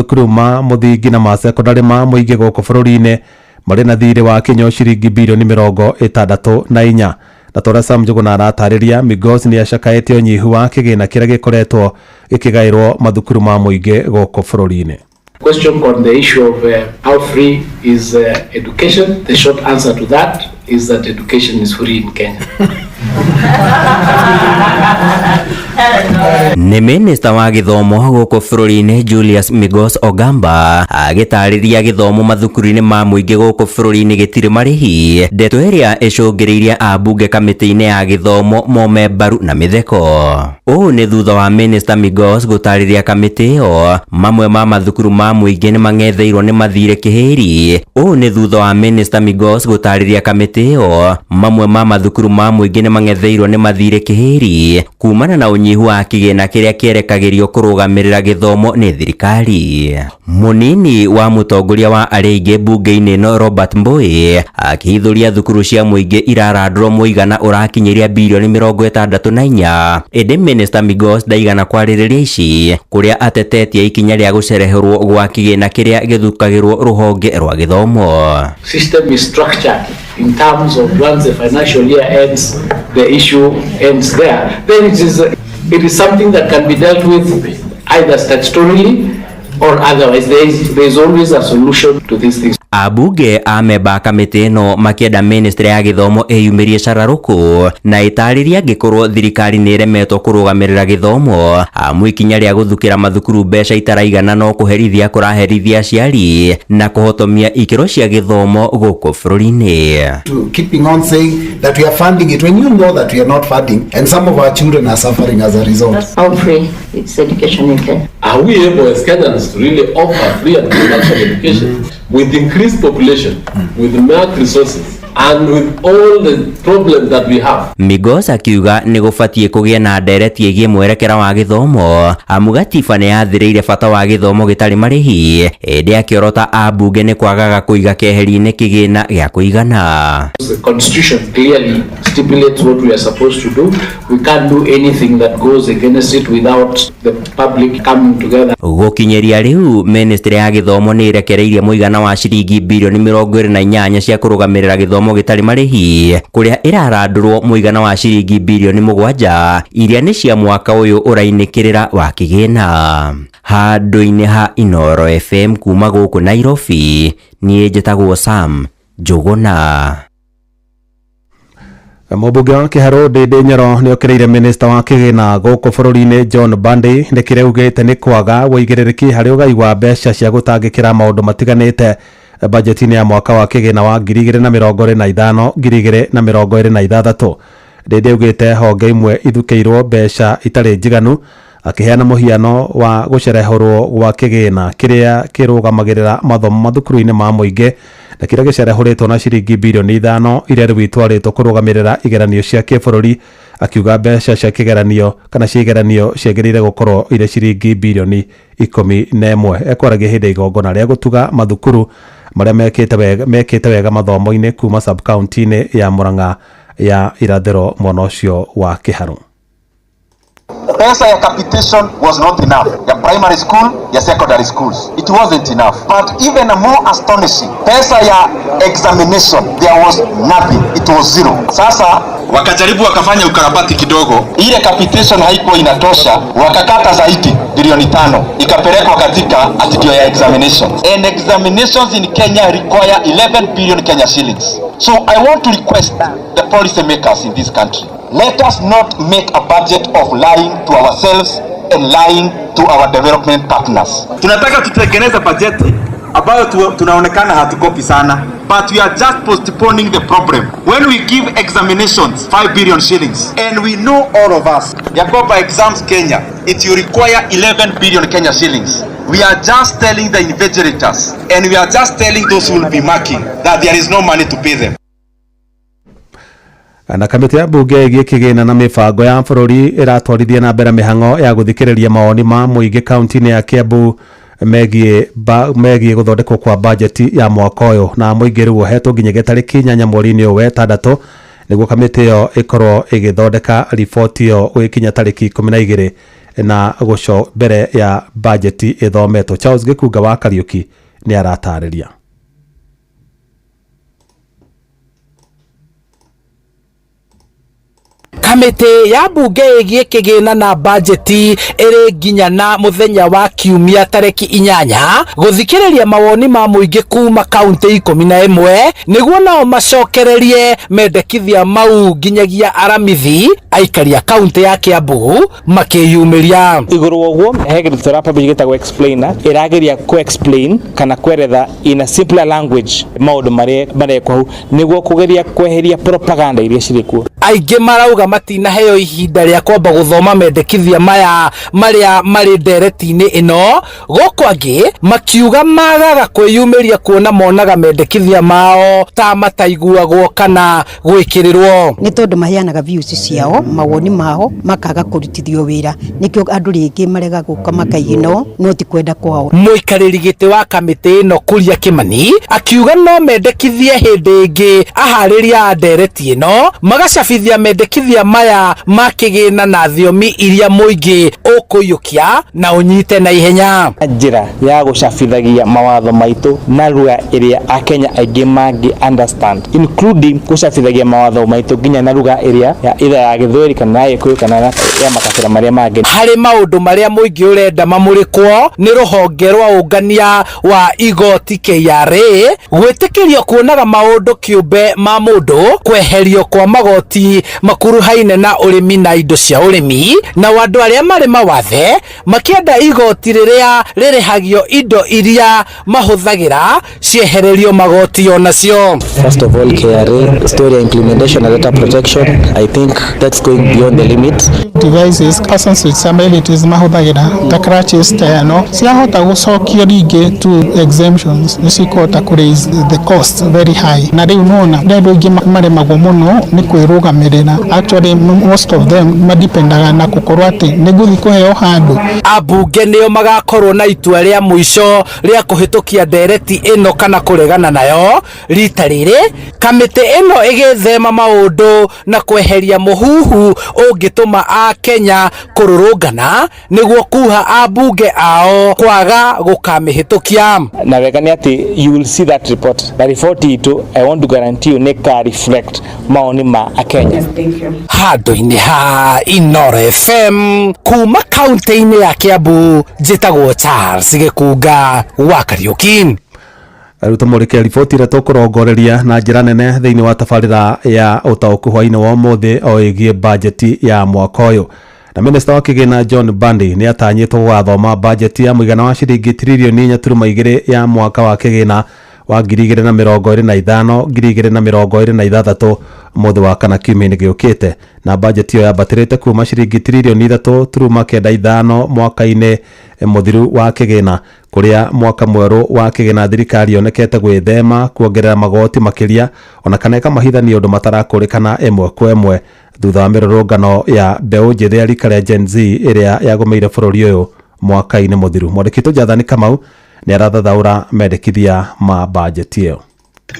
thukuru ma muthingi na ma secondary ma muingi guku bururi-ini mari na thirĩ wa Kenya ciringi bilioni 64 na tora Sam Njuguna aratariria Migos ni acakaĩte unyihu wa kĩgĩna kĩrĩa gĩkoretwo gĩkĩgaĩrwo mathukuru ma muingi guku bururi-ini. Question on the issue of how free is education. The short answer to that is that education is free in Kenya. Ni Minister wa githomo guku bururi-ini Julius Migos Ogamba agitariria githomo mathukuru-ini ma muingi guku bururi-ini gitiri marihi, ndeto iria icungiriirie abunge kamiti-ini ya githomo mome mbaru na mitheko. Ũũ ni thutha wa Minister Migos gutariria kamiti iyo mamwe ma mathukuru ma muingi ni mangetheirwo ni mathire kihiri. Ũũ ni thutha wa Minister Migos gutariria kamiti iyo mamwe ma mathukuru ma muingi ni mangetheirwo ni mathire kihiri kumana na unyihu wa kĩgĩna kĩrĩa kĩerekagĩrio kũrũgamĩrĩra gĩthomo nĩ thirikari. Munini wa mũtongoria wa arĩa aingĩ bunge-inĩ no Robert Mbui akĩhithũria thukuru cia muingi irarandũrwo mũigana ũrakinyĩria bilioni 64. Ĩndĩ Minister Migos ndaigana kwarĩrĩria ici kũrĩa atetetie ikinya rĩa gũcereherwo gwa kĩgĩna kĩrĩa gĩthukagĩrwo rũhonge rwa gĩthomo. System is structured in terms of once the financial year ends, the issue ends there. Then it is something that can be dealt with either statutorily or otherwise. There is always a solution to these things. Abunge ameba kamiti ĩno makĩenda ministry ya gĩthomo ĩyumĩrie cararũkũ na ĩtarĩria angĩkorwo thirikari nĩ ĩremetwo kũrũgamĩrĩra gĩthomo amu ikinya rĩa gũthukĩra mathukuru mbeca itaraigana no kũherithia kũraherithia aciari na kũhotomia ikĩro cia gĩthomo gũkũ bũrũri-inĩ. Keeping on saying that we are funding it when you know that we are not funding and some of our children are suffering as a result. How free is education in Kenya? Are we able as Kenyans to really offer free and universal education with increased population, with marked resources, and with all the problems that we have? Migos akiuga nĩ gũbatie kũgĩa na ndereti ĩgiĩ mwerekera wa gĩthomo amu gatiba nĩ yathĩrĩire bata wa gĩthomo gĩtarĩ marĩhi, ĩndĩ akĩorota abunge nĩ kwagaga kũiga keheri-inĩ kĩgĩna gĩa kũigana. The constitution clearly stipulates what we are supposed to do. We can't do anything that goes against it without the public coming together. Gũkinyĩria rĩu ministry ya gĩthomo nĩ ĩrekereirie mũigana wa ciringi bilioni 28 cia kũrũgamĩrĩra gĩthomo gĩtarĩ marĩhi kũrĩa ĩrarandũrwo mũigana wa ciringi bilioni 7 iria nĩ cia mwaka ũyũ ũrainĩkĩrĩra wa kĩgĩna. Handũ-inĩ ha Inooro FM kuma gũkũ Nairobi, niĩ njĩtagwo Sam Njuguna. Mũmbunge wa Kĩharũ Ndĩndĩ Nyoro nĩ okĩrĩire minister wa kĩgĩna gũkũ bũrũri-inĩ John Mbadi nĩ kĩrĩa augĩte nĩ kwaga wĩigĩrĩrĩki harĩ ũgai wa mbeca cia gũtangĩkĩra maũndũ matiganĩte budget-inĩ ya mwaka wa kĩgĩna wa 2025-2026. Ndĩndĩ augĩte honge imwe ithukĩirwo mbeca itarĩ njiganu, akĩheana mũhiano wa gũcerehũrwo gwa kĩgĩna kĩrĩa kĩrũgamagĩrĩra mathomo mathukuru-inĩ ma mũingĩ na kĩrĩa gĩcerehũrĩtwo na ciringi bilioni 5 iria rĩu itwarĩtwo kũrũgamĩrĩra igeranio cia kĩbũrũri. Akiuga mbeca cia kĩgeranio kana cia igeranio ciagĩrĩire gũkorwo irĩ ciringi bilioni 11. Ekwaragia hĩndĩ igongona rĩa gũtuga mathukuru marĩa mekĩte wega mathomo-inĩ kuma sub-county-inĩ ya Murang'a ya irathĩro mwena ũcio wa Kĩharũ. Pesa ya capitation was not enough. Ya primary school, ya secondary schools. It wasn't enough. But even more astonishing, pesa ya examination, there was nothing. It was zero. Sasa wakajaribu wakafanya ukarabati kidogo. Ile capitation haikuwa inatosha, wakakata zaidi bilioni 5. Ikapelekwa katika atidio ya examination. And examinations in Kenya require 11 billion Kenya shillings. So I want to request the policy makers in this country, let us not make a budget of lying to ourselves and lying to our development partners. Tunataka tutengeneze bajeti ambayo tunaonekana hatukopi sana, but we are just postponing the problem. When we give examinations 5 billion shillings and we know all of us Yakoba exams Kenya, it will require 11 billion Kenya shillings. We are just telling the invigilators and we are just telling those who will be marking that there is no money to pay them. Na kamĩtĩ ya mbunge ĩgiĩ kĩgĩna na mĩbango ya bũrũri ĩratwarithia na mbere mĩhang'o ya gũthikĩrĩria mawoni ma mũingĩ kaunti-inĩ ya Kiambu megiĩ gũthondekwo kwa bajeti ya mwaka ũyũ, na mũingĩ rĩu ũhetwo nginyagia tarĩki 8 mweri-inĩ ũyũ wa 6 nĩguo kamĩtĩ ĩyo ĩkorwo ĩgĩthondeka riboti ĩyo gũgĩkinya tarĩki 12 na guco mbere ya bajeti ithometwo. Charles Gikunga wa Kariuki ni aratarĩria. Kamite ya bunge ĩgiĩ kĩgĩna na bajeti ĩrĩ nginya na mũthenya wa kiumia tareki 8 gũthikĩrĩria mawoni ma mũingĩ kuma kaunti 11 nĩguo nao macokererie mendekithia mau nginyagia aramithi aikari a kaunti ya Kiambu makĩyumĩria. Igũrũ woguo he kĩndũ tũrapa gĩtagwo explainer ĩrageria ku-explain kana kweretha in a simpler language maũndũ marekwo hau nĩguo kũgeria kweheria propaganda iria cirĩ kuo. Aingĩ marauga matinaheo ihinda rĩa kwamba gũthoma mendekithia maya marĩa marĩ ndereti-inĩ ĩno, gũkũ angĩ makiuga magaga kwĩyumĩria kuona monaga mendekithia mao ta mataiguagwo kana gwĩkĩrĩrwo. Nĩ tondũ maheanaga views ciao, mawoni mao makaga kũrutithio wĩra, nĩkĩo andũ rĩngĩ marega gũka makaigino no ti kwenda kwao. Mũikarĩri gĩtĩ wa kamĩtĩ ĩno Kuria Kimani akiuga no mendekithie hĩndĩ ĩngĩ aharĩria a ndereti ĩno magacabithia mendekithia maya makĩgĩna na thiomi iria mũingĩ ũkũiyũkia na ũnyite na ihenya. Njĩra ya gũcabithagia mawatho maitũ na lugha ĩrĩa Akenya aingĩ mangĩ understand, including gũcabithagia mawatho maitũ nginya na lugha ĩrĩa ya Gĩthweri kana ya Gĩkũyũ kana ya makabira marĩa mangĩ. Harĩ maũndũ marĩa mũingĩ ũrenda mamũrĩkwo nĩ rũhonge rwa ũngania wa igoti KRA gwĩtĩkĩrio kuonaga maũndũ kĩũmbe ma mũndũ, kweherio kwa magoti makuruhaine na ũrĩmi na indo cia ũrĩmi, na andũ arĩa marĩ mawathe makĩenda igoti rĩrĩa rĩrĩhagio indo iria mahũthagĩra ciehererio magoti onacio. First of all, KRA story implementation and data protection, I think that's going beyond the limits. Devices persons with disabilities mahũthagĩra ta crutches no ciahota gũcokio rĩngĩ to exemptions nĩcikũhota ku raise the cost very high, na rĩu nona andũ aingĩ maremagwo mũno nĩ kwĩrũgamĩrĩra. Actually most of them madependaga na gũkorwo atĩ nĩgũthiĩ kũheo handũ. Ambunge nĩo magakorwo na itua rĩa mũico rĩa kũhĩtũkia ndereti ĩno kana kũregana nayo. Rita rĩrĩ kamĩtĩ ĩno ĩgĩthema maũndũ na kweheria mũhuhu ũngĩtũma Akenya kũrũrũngana nĩguo kuha ambunge ao kwaga gũkamĩhĩtũkia. Na wega nĩ atĩ you will see that report. The report itũ I want to guarantee you nĩ reflect maoni ma Akenya. Handũ-inĩ ha Inooro FM kuma kaunti-inĩ ya Kiambu, njĩtagwo Charles Gikunga wa Kariuki. Rutamũrĩkia riboti ĩrĩa tũkũrongoreria na njĩra nene thĩinĩ wa tabarĩra ya ũtaũku hwainĩ wa ũmũthĩ o ĩgiĩ bajeti ya mwaka ũyũ. Na minista wa kĩgĩna John Bandi nĩ atanyĩtwo gũgathoma bajeti ya mũigana wa ciringi tiririoni 4.2 ya mwaka wa kĩgĩna wa 2025-2026 mũthĩ wa kana kiumia-inĩ gĩũkĩte, na bajeti ĩyo yambatĩrĩte kuma ciringi tiririoni 3.95 mwaka-inĩ mũthiru wa kĩgĩna, kũrĩa mwaka mwerũ wa kĩgĩna thirikari yonekete gwĩthema kuongerera magoti makĩria ona kana ĩkamahithania ũndũ matarakũrĩkana ĩmwe kwa ĩmwe thutha wa mĩrũrũngano ya mbeũ njĩthĩ ya rika rĩa Gen Z ĩrĩa yagũmĩire bũrũri ũyũ mwaka-inĩ mũthiru. Mwandĩki Jathani Kamau nĩ arathathaũra mendekithia ma bajeti ĩyo.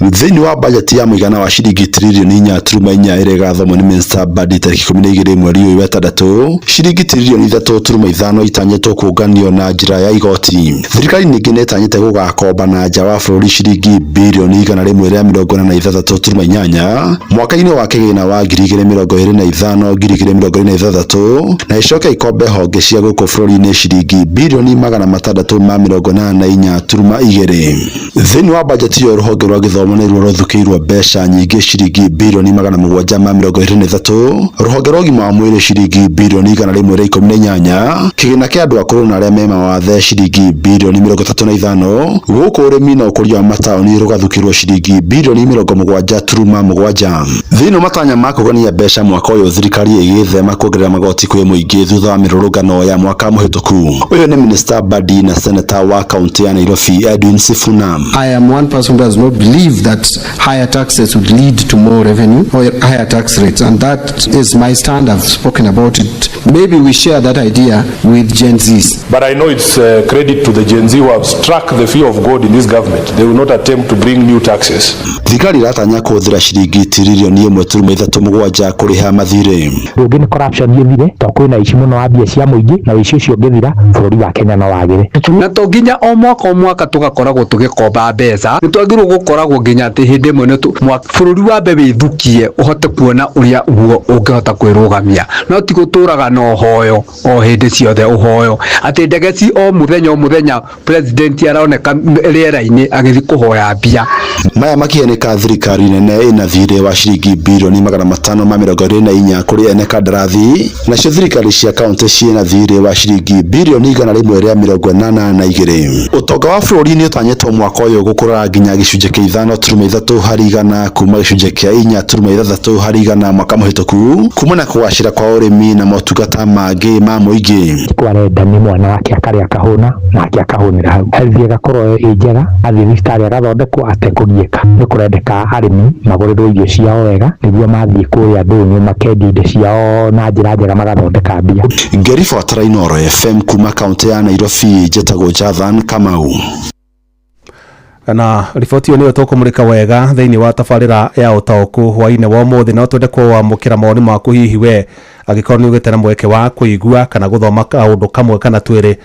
Thĩinĩ wa bajeti ya mũigana wa ciringi tiririoni 4.4 ĩrĩa ĩgathomwo nĩ Minista Bandi tarĩki 12 mweri ũyũ wa Gatandatũ, ciringi tiririoni 3.5 itanyĩtwo kũnganio na njĩra ya igoti. Thirikari ningĩ nĩ ĩtanyĩte gũgakomba na nja wa bũrũri ciringi birioni 143.8 mwaka-inĩ wa kĩgĩna wa 2025-2026 na ĩcoke ikombe honge cia gũkũ bũrũri-inĩ ciringi birioni 684.2. Thĩinĩ wa bajeti ĩyo rũhonge rwa gĩthomo nĩruo rũthukĩirwo mbeca nyingĩ ciringi birioni 723, rũhonge rwa ũgima wa mwĩrĩ ciringi birioni 118, kĩgĩna kĩa andũ akũrũ na arĩa me mawathe ciringi birioni 35, gũkũ ũrĩmi na ũkũria wa mataũni rũgathukĩirwo ciringi birioni 7.7. Thĩinĩ wa matanya ma kũgania mbeca mwaka ũyũ, thirikari ĩgĩthema kuongerera magoti kwĩ mũingĩ thutha wa mĩrũrũngano ya mwaka mũhĩtũku. Ũyũ nĩ Minista Bandi na Senator wa kaunti ya Nairobi Edwin Sifuna. I am one person who does not believe believe that higher taxes would lead to more revenue or higher tax rates, and that is my stand. I've spoken about it. Maybe we share that idea with Gen Zs. But I know it's credit to the Gen Z who have struck the fear of God in this government. They will not attempt to bring new taxes. Thigari ratanya kuthira ciringi tiririoni 1.37 kuriha mathire. Rugi ni corruption yithire to kwina ici muno wa mbia cia muingi na ici cio ngithira bururi wa Kenya no wagire. Na to nginya o mwaka tugakoragwo tugikomba mbeca nitwagirwo gukoragwo nginya ati hindi imwe ni bururi wa mbe withukie uhote kuona uria guo ungihota kwirugamia no ti guturaga no hoyo o hindi ciothe uhoyo ati ndegeci o muthenya president araoneka riera-ini agithi kuhoya mbia. Maya makihenika thirikari nene ina thire wa ciringi bilioni 524 kuri ene kandarathi nacio thirikari cia kaunti ciina thire wa ciringi bilioni 182. Utonga wa bururi ni utanyetwo mwaka uyu gukura nginya gicunje kia 5.3 harĩ igana kuma gicunje kia 4.3 harĩ igana mwaka muhituku kumana kugacira kwa urimi na motungata mangi ma muingi. Kwarenda ni mwana wake akaria kahuna na akahunira hau health gakorwo njega athi thistari agathondekwo atekugieka ni kurendeka arimi magurirwo irio ciao wega niguo mathii kuya nduni makendi inde ciao na njira njega magathondeka mbia. Ngerifa Tarainoro FM kuma kaunti ya Nairobi jetagwo Jathan Kamau. Na riboti niyo tukumurika wega thiini wa tabarira ya utaoku hwaine wa muthi no twende kwamukira mawoni maku hihi we agikorwo ni ugite na mweke wa kuigua kana guthoma kaundu kamwe kana twiri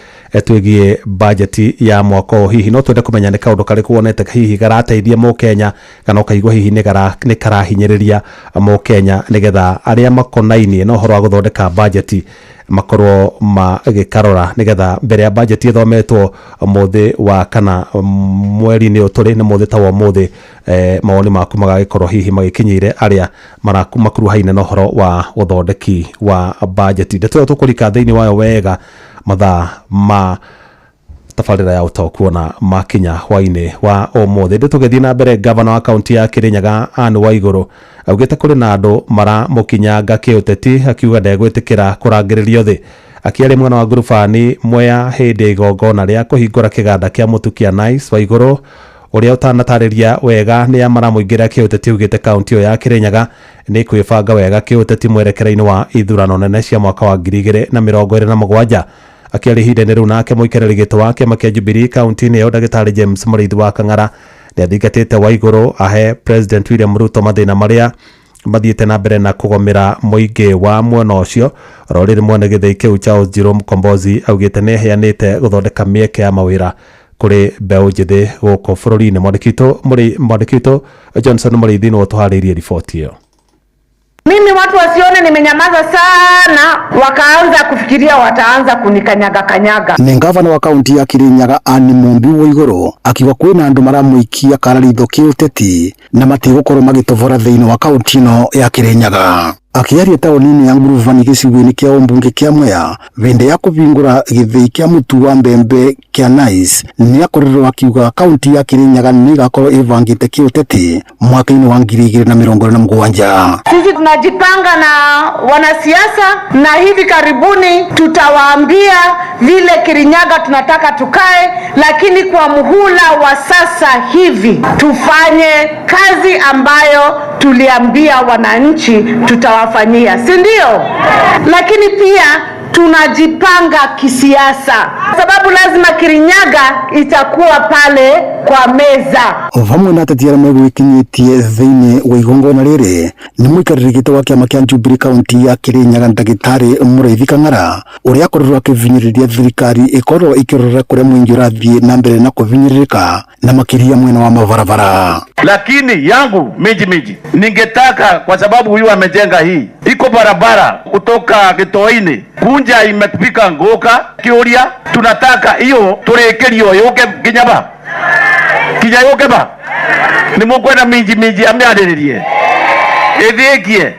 twigie budget ya mwaka hihi no twende kumenya ni kaundu kari kuonete hihi garateithia mu Kenya kana ukaigua hihi ni karahinyiriria mu Kenya nigetha aria makonainie no horo wa guthondeka budget makorwo magikarora nigetha mbere ya budget ithometwo muthi wa kana mweri ni uturi ni muthi ta wa muthi mawoni maku magagikorwo hihi magikinyire aria makuruhaine no horo wa uthondeki wa budget ndeto tukurika thiini wayo wega mathaa ma tabarira ya utakuona makinya hwaine wa umuthi nditugethi na mbere. Governor wa kaunti ya Kirinyaga Anne Waiguru augite kuri na andu mara mukinyanga kiuteti akiuga ndegwitikira kurangiririo thi akiari mwana wa ngurubani Mwea hindi igongona ria kuhingura kiganda kia mutu kia Nice. Waiguru uria utanatariria wega ni amara muingira kiuteti ugite kaunti ya Kirinyaga ni kwibanga wega kiuteti mwerekera-ini wa ithurano nene cia mwaka wa 2027 akiari hinde ni riu nake muikereri gito wake makia Jubilee kaunti-ini yo Dagitari James Muriithi wa Kang'ara ni athingatite Waiguru ahe President William Ruto mathina maria mathiite na mbere na kugomera muingi wa mwena ucio roriri mwene githei kiu Charles Jerome Kombozi augite ni heanite guthondeka mieke ya mawira kuri mbeu njithi guku bururi-ini. Mwandikito Johnson Muriithi no tuharirie ripoti hiyo. Mimi watu wasione nimenyamaza sana wakaanza kufikiria wataanza kunikanyaga. Ni gavana wa kaunti ya Kirinyaga Anne Mumbi Waiguru akiwa kwina andu maramuikia kararitho kiuteti na matigukorwo magitovora thiini wa kaunti no ya Kirinyaga. Akiaria taoni-ini ya nguruvani gicigo-ini kia umbunge kia Mwea vende ya kuvingura githei kia mutu wa mbembe kia Nice ni akorirwo akiuga kaunti ya Kirinyaga ni gakorwo ivangite kiuteti mwaka-ini wa 2027. Sisi tunajipanga na wanasiasa na hivi karibuni tutawaambia vile Kirinyaga tunataka tukae, lakini kwa muhula wa sasa hivi tufanye kazi ambayo tuliambia wananchi tutawafanyia, si ndio? Lakini pia tunajipanga kisiasa sababu lazima Kirinyaga itakuwa pale kwa meza. Vamwe na atetiara megwikinyitie thiini wa igongona riri ni muikariri gito wa kiama kia Jubilee kaunti ya Kirinyaga Dagitari Muriithi Kang'ara uria akorirwo akivinyiriria thirikari ikorwo ikirora kuria mwingi urathie na mbere na kuvinyiririka na makiria mwena wa mabarabara. Lakini yangu miji ningetaka, kwa sababu huyu amejenga hii iko barabara kutoka Gitoini kunja imepika Ngoka Kiuria, tunataka hiyo turekerio yoke kinya yoke ba ni mukwenda miji amiariririe ithikie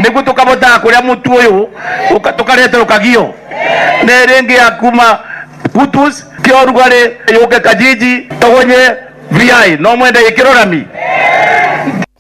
nigu tukabota kuria mutu uyu tukarete ukagio ne rengi akuma putus kiorugare yoke Kajiji togonye VI no mwende ikirorami.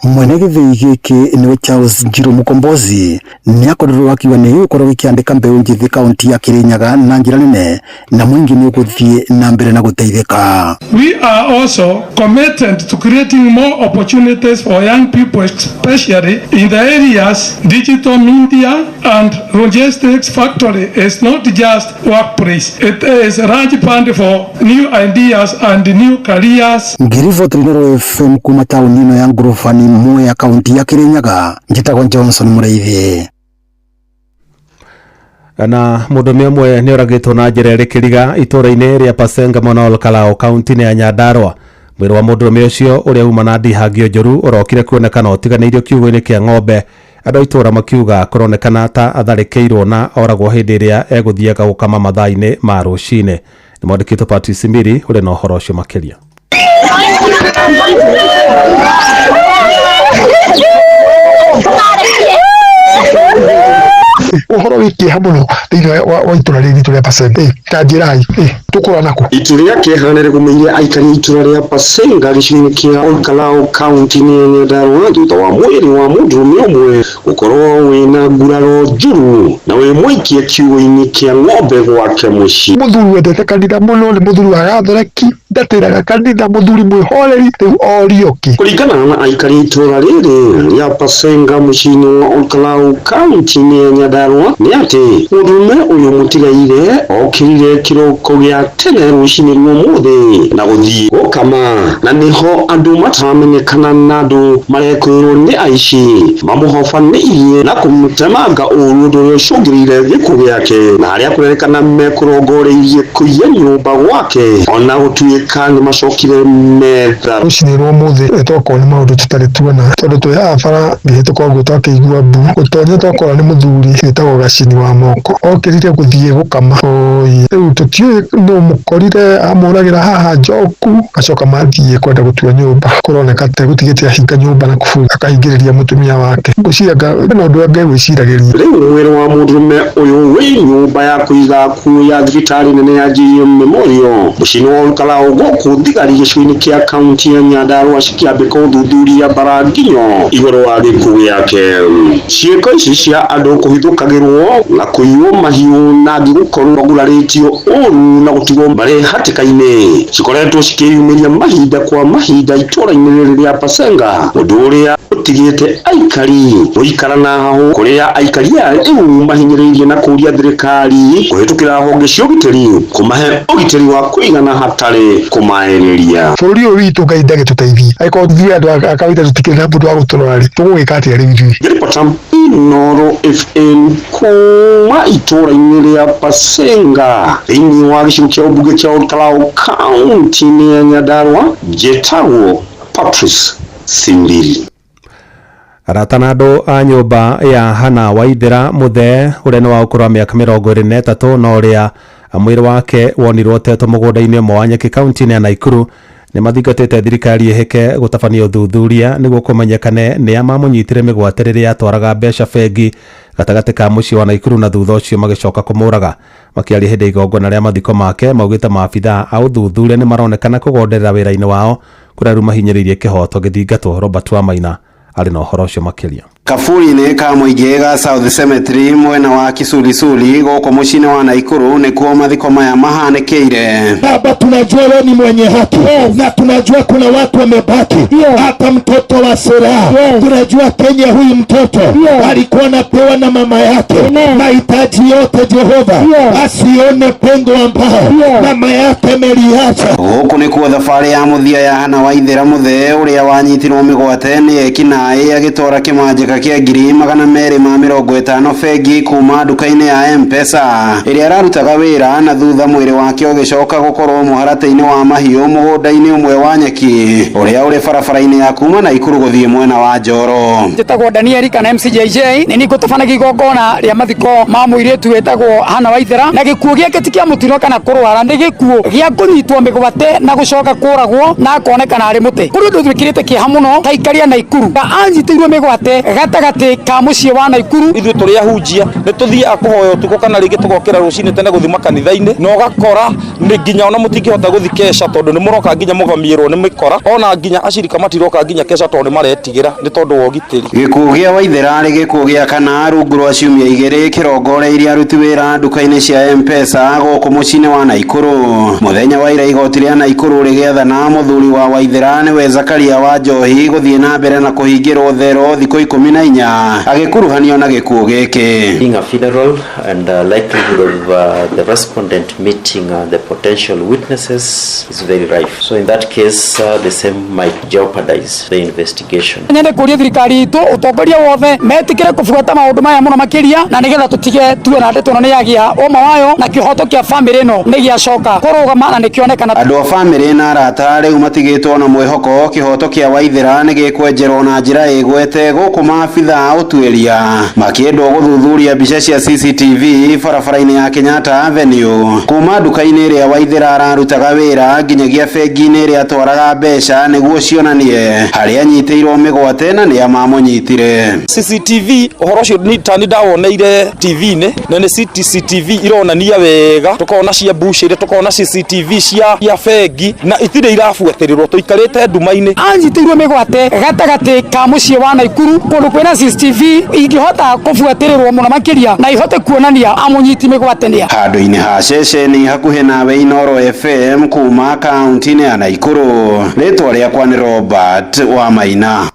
mwene githii giki niwe Charles Njiro Mukombozi ni akorirwo akiuga ni gukorwo gikiandika mbeu njithi kaunti ya Kirinyaga na njira nene na mwingi ni uguthie na mbere na guteithika. We are also committed to creating more opportunities for young people, especially in the areas digital media and logistics factory is not just workplace. It is a large fund for new ideas and new careers. Ngirivo Trinoro FM kuma tauni ino ya Ngurufani mwe ya kaunti ya Kirinyaga. Njitagwo Johnson Mureithi. Na mudume mwe ni oragitwo na njira irikiriga itura-ini ria Pasenga Monol Kalao kaunti ya Nyandarua. Mwiri wa mudume ucio uria uma na ndihangio njoru urokire kuonekana utiganeirio kiugo-ini kia ng'ombe. Andũ itura makiuga kuronekana ta atharĩkĩirwo na oragwo hĩndĩ ĩrĩa egũthiaga gũkama mathaa-inĩ ma rũcinĩ. Nĩ mwandĩkĩtwo Patrice Mbiri ũrĩ na ũhoro ũcio makĩria. Uhoro wiki hamuno thini wa itura riri turia Pasenga tanjirai tukura nako ituria kihanere gumeire aikari itura ria Pasenga gicini kia Olkalao county ni Nyandarua thutha wa mwiri wa mundurume umwe gukorwo wina nguraro njuru na wi mwikie kiugo-ini kia ng'ombe gwake mucii. Muthuri wendete kanitha muno ni muthuri wa Gatholeki ndatiraga kanitha muthuri mwihoreri riu orioki kuringana na aikari itura riri ria Pasenga mucii-ini wa Olkalao county ni Nyandarua ni ati mundurume uyu mutigaire okirire kiroko gia tene rucini rw'umuthi na guthii gukama na niho andu mataramenyekana na andu marekwirwo ni aici mamuhobanirie na kumutemanga uru undu uria ucungirire gikuo giake na aria kurerekana mekurongoreirie kuiya nyumba gwake ona gutuika ni macokire metha rucini rw'umuthi toko ni maundu tutari tuona tondu tuya bara ngihituka uguo twakiigua mbu gutonya tokora ni muthuri witagwo Gacini wa Moko okirire guthii gukama riu tutiui no mukorire amuragira haha njoku acoka mathie kwenda gutua nyumba kuroneka te gutigite ahinga nyumba na kufunga akahingiriria mutumia wake guciraga no ndu ange gwiciragiria riu mwiri wa mundurume uyu wi nyumba ya kuiga ku ya thibitari nene ya GM Memorial mucini wa Olkalao guku thigari gicini kia kaunti ya Nyandarua cikiambika uthuthuria baranginyo iguru wa gikuo giake. Ciiko ici cia andu kuhithukagirwo na kuiywo mahiu na gukorwo maguraritio uru na gutigwo mbare hatikaine cikoretwo cikiyumiria mahinda kwa mahinda itura-ini riri ria Pasenga undu uria utigite aikari guikara na hahu kuria aikari riu mahinyiriirie na kuria thirikari kuhitukira honge cia ugitiri kumahe ugitiri wa kuigana hatari kumaereria bururi uyu witu Ngai ndagituteithie aiko thia andu akawita tutikire na mundu wa guturori tugwika atia riu Giripotam Inoro FM kuma itura-ini ria Pasenga thini wa gicigo kia ubunge kia Olkalao county ni ya Nyandarua njitagwo Patrice Simbiri. Aratana andu a nyumba ya Hana Waithira Muthe uria ni wa ukuru wa miaka 23 na uria mwiri wake wonirwo teto mugunda-ini umwe wa Nyaki county ya Naikuru ni mathingatite thirikari iheke gutabania uthuthuria niguo kumenyekane ni a mamunyitire migwate riria atwaraga mbeca bengi gatagati ka mucii wa Naikuru na thutha ucio magicoka kumuraga makiaria hindi igongona ria mathiko make maugite maabitha a uthuthuria ni maronekana kugonderera wira-ini wao kuraru mahinyiriirie kihoto githingatwo. Robert Wamaina ari na uhoro ucio makiria. Kaburi-ini ka muingi ga South Cemetery mwena wa Kisulisuli guku mucii wa Naikuru nikuo mathiko maya mahanikire. Baba, tunajua wewe ni mwenye haki na tunajua kuna watu wamebaki hata mtoto wa Sera. Tunajua Kenya huyu mtoto alikuwa anapewa na mama yake mahitaji yote. Jehova asione pengo ambao mama yake ameliacha. Guku nikuo thabari ya muthia ya Hana Waithira Muthe uria wanyitirwo migwate ni ekinaĩ agitora kimanjika kia 250 bengi kuma nduka-ini ya M-Pesa iria ararutaga wira na thutha mwiri wake ugicoka gukorwo muharate-ini wa mahiu mugunda-ini umwe wa Nyaki uria uri barabara-ini ya kuma Naikuru guthii mwena wa Njoro. Njitagwo Daniel kana MCJJ ni gutafanaga igongona ria mathiko ma muiritu wetagwo Hana Waithira na gikuo giake tikia mutino kana kurwara ni gikuo gia kunyitwo migwate na gucoka kuragwo na akonekana ari muti kuri ndu thwikirite kiha muno taikaria Naikuru anjitirwo migwate gatagati ka muciĩ wa Naikuru. Ithuĩ tũrĩ ahunjia nĩ tũthiaga kũhoya ũtukũ kana rĩngĩ tũgokĩra rũcinĩ tene gũthima kanitha-inĩ, na ũgakora nĩ nginya ona mũtingĩhota gũthi kesha tondũ nĩ mũroka nginya mũgamiĩrwo nĩ mĩkora, ona nginya acirika matiroka nginya kesha tondũ nĩ maretigĩra nĩ tondũ wa ũgitĩri. Gĩkuũ gĩa Waithera rĩ gĩkuũ gĩa kana rungu rwa ciumia igĩrĩ kĩrongoreirie aruti wĩra nduka-inĩ cia M-Pesa gũkũ mũciĩ-inĩ wa Naikuru. Mũthenya wa ira igoti rĩa Naikuru rĩgĩathana mũthuri wa Waithera nĩwe Zakaria wa Njohi gũthiĩ na mbere na kũhingĩrwo thero thikũ 14 agĩkuruhanio na gĩkuũ gĩkĩ. Being a funeral and likelihood of the respondent meeting the potential witnesses is very rife. So in that case the same might jeopardize the investigation. Nyende kũria thirikari itu utongoria wothe metikire kufuata maundu maya muno makiria na nigetha tutige tuwe na ndeto nĩ yagia oma wayo na kihoto kia family no nĩ giacoka kurugama na nikionekana. Andũ a family na arata rĩu matigĩtwo na mwĩhoko kihoto kia Waithera nĩ gĩkwenjerwo na njĩra ĩgwete gũkũ maabitha ũtuĩria makĩendwo gũthuthuria mbica cia CCTV barabara-inĩ ya Kenyatta Avenue kuma nduka-inĩ ĩrĩa Waithera ararutaga wĩra nginyagia bengi-inĩ ĩrĩa atwaraga mbeca nĩguo cionanie harĩa anyitĩirwo mĩgwate na nĩa mamũnyitire. CCTV ũhoro ũcio nĩ ndawoneire TV-inĩ na nĩ CCTV ironania wega, tukona cia mbucĩrĩ, tukona CCTV cia bengi na itirĩ irabuatĩrĩrwo, tũikarĩte nduma-inĩ. Anyitĩirwo mĩgwate gatagati ka muciĩ wa Naikuru kũndũ kwĩna CCTV ingĩhota kũbuatĩrĩrwo mũno makĩria na ihote kuonania amũnyiti mĩgwate nĩa. Handũ-inĩ ha ceceni hakuhĩ nawe Inooro FM kuma kaunti-inĩ ya Naikuru, rĩtwa rĩakwa nĩ Robert wa Maina.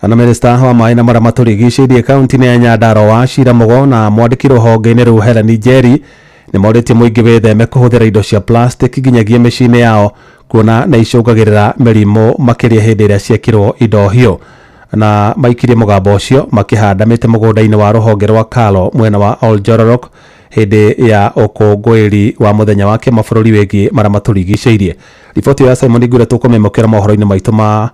Ana Minista wa maĩ na marĩa matũrigicĩirie kaunti-inĩ ya Nyandarua wa Cira Mũgo na mwandĩki rũhonge-inĩ rũu Helen Njeri nĩ morĩtie mũingĩ wĩtheme kũhũthĩra indo cia plastic nginyagia mĩciĩ-inĩ yao kuona na icũngagĩrĩra mĩrimũ makĩria hĩndĩ ĩrĩa ciekĩrwo indo hiũ, na maikirie mũgambo ũcio makĩhanda mĩtĩ mũgũnda-inĩ wa rũhonge rwa Kalo mwena wa Oljororok hĩndĩ ya ũkũngũĩri wa mũthenya wa kĩmabũrũri wĩgiĩ marĩa matũrigicĩirie. Riboti ya Simon Ngure tũkũmĩmũkĩra mohoro-inĩ maitũ ma